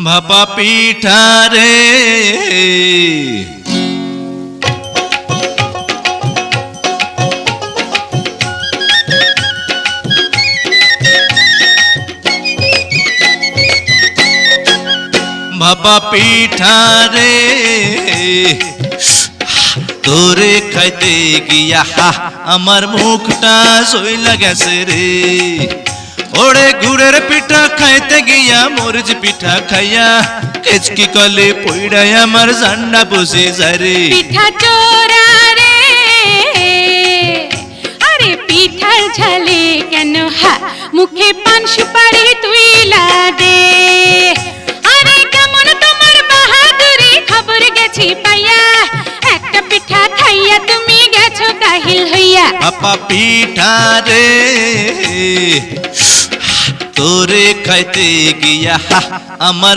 ভাপা পিঠা রে ভাপা পিঠা রে তোরে খাইতে গিয়া আমার মুখটা সইলা গেছে রে ওরে গুড়ের পিঠা খাইতে গিয়া মরিচ পিঠা খাইয়া কেচকি কলে পইড়াই আমার জান্ডা বসে যায় রে পিঠা চোরা রে আরে পিঠার ঝালে কেন মুখে পান সুপারি তুই দে আরে কেমন তোমার বাহাদুরি খবর গেছি পাইয়া একটা পিঠা খাইয়া তুমি গেছো কাহিল হইয়া ভাপা পিঠা রে তোরে খাইতে গিয়া আমার